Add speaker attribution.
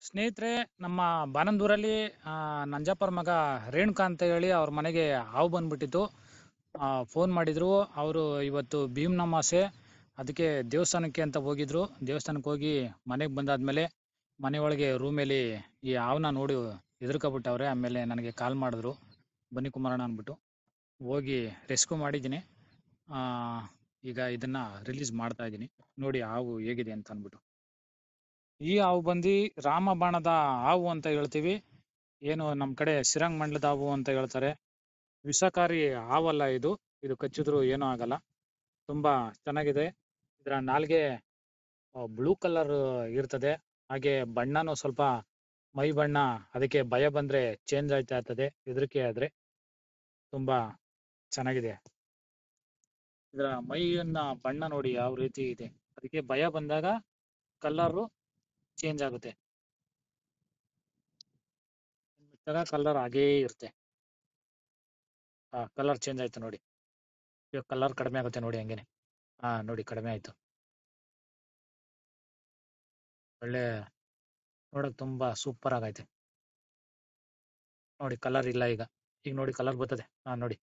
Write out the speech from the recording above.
Speaker 1: ಸ್ನೇಹಿತರೆ, ನಮ್ಮ ಬಾನಂದೂರಲ್ಲಿ ನಂಜಪ್ಪರ ಮಗ ರೇಣುಕಾ ಅಂತ ಹೇಳಿ ಅವ್ರ ಮನೆಗೆ ಹಾವು ಬಂದ್ಬಿಟ್ಟಿತ್ತು. ಫೋನ್ ಮಾಡಿದ್ರು. ಅವರು ಇವತ್ತು ಭೀಮ್ನಮಾಸೆ, ಅದಕ್ಕೆ ದೇವಸ್ಥಾನಕ್ಕೆ ಅಂತ ಹೋಗಿದ್ರು. ದೇವಸ್ಥಾನಕ್ಕೆ ಹೋಗಿ ಮನೆಗೆ ಬಂದಾದ್ಮೇಲೆ ಮನೆ ಒಳಗೆ ರೂಮಲ್ಲಿ ಈ ಹಾವನ್ನ ನೋಡಿ ಹೆದರ್ಕೊಬಿಟ್ಟವ್ರೆ. ಆಮೇಲೆ ನನಗೆ ಕಾಲ್ ಮಾಡಿದ್ರು, ಬನ್ನಿ ಕುಮಾರಣ್ಣ ಅಂದ್ಬಿಟ್ಟು. ಹೋಗಿ ರೆಸ್ಕ್ಯೂ ಮಾಡಿದ್ದೀನಿ. ಆ, ಈಗ ಇದನ್ನ ರಿಲೀಸ್ ಮಾಡ್ತಾ ಇದ್ದೀನಿ. ನೋಡಿ ಹಾವು ಹೇಗಿದೆ ಅಂತ ಅಂದ್ಬಿಟ್ಟು. ಈ ಹಾವು ಬಂದು ರಾಮಬಾಣದ ಹಾವು ಅಂತ ಹೇಳ್ತೀವಿ. ಏನು ನಮ್ ಕಡೆ ಸಿರಂಗ್ ಮಂಡಲದ ಹಾವು ಅಂತ ಹೇಳ್ತಾರೆ. ವಿಷಕಾರಿ ಹಾವಲ್ಲ ಇದು. ಇದು ಕಚ್ಚಿದ್ರು ಏನೂ ಆಗಲ್ಲ. ತುಂಬಾ ಚೆನ್ನಾಗಿದೆ. ಇದರ ನಾಲ್ಗೆ ಬ್ಲೂ ಕಲರ್ ಇರ್ತದೆ. ಹಾಗೆ ಬಣ್ಣನೂ ಸ್ವಲ್ಪ ಮೈ ಬಣ್ಣ. ಅದಕ್ಕೆ ಭಯ ಬಂದ್ರೆ ಚೇಂಜ್ ಆಯ್ತಾ ಇರ್ತದೆ, ಹೆದರಿಕೆ ಆದ್ರೆ. ತುಂಬಾ ಚೆನ್ನಾಗಿದೆ. ಇದರ ಮೈಯನ್ನ ಬಣ್ಣ ನೋಡಿ ಯಾವ ರೀತಿ ಇದೆ. ಅದಕ್ಕೆ ಭಯ ಬಂದಾಗ ಕಲರ್ ಚೇಂಜ್ ಆಗುತ್ತೆ. ಕಲರ್ ಹಾಗೇ ಇರುತ್ತೆ. ಕಲರ್ ಚೇಂಜ್ ಆಯ್ತು ನೋಡಿ. ಇವಾಗ ಕಲರ್ ಕಡಿಮೆ ಆಗುತ್ತೆ ನೋಡಿ, ಹಂಗೇನೆ. ನೋಡಿ ಕಡಿಮೆ ಆಯ್ತು. ಒಳ್ಳೆ ನೋಡಕ್ ತುಂಬಾ ಸೂಪರ್ ಆಗೈತೆ. ನೋಡಿ ಕಲರ್ ಇಲ್ಲ ಈಗ. ಈಗ ನೋಡಿ ಕಲರ್ ಬರ್ತದೆ. ನೋಡಿ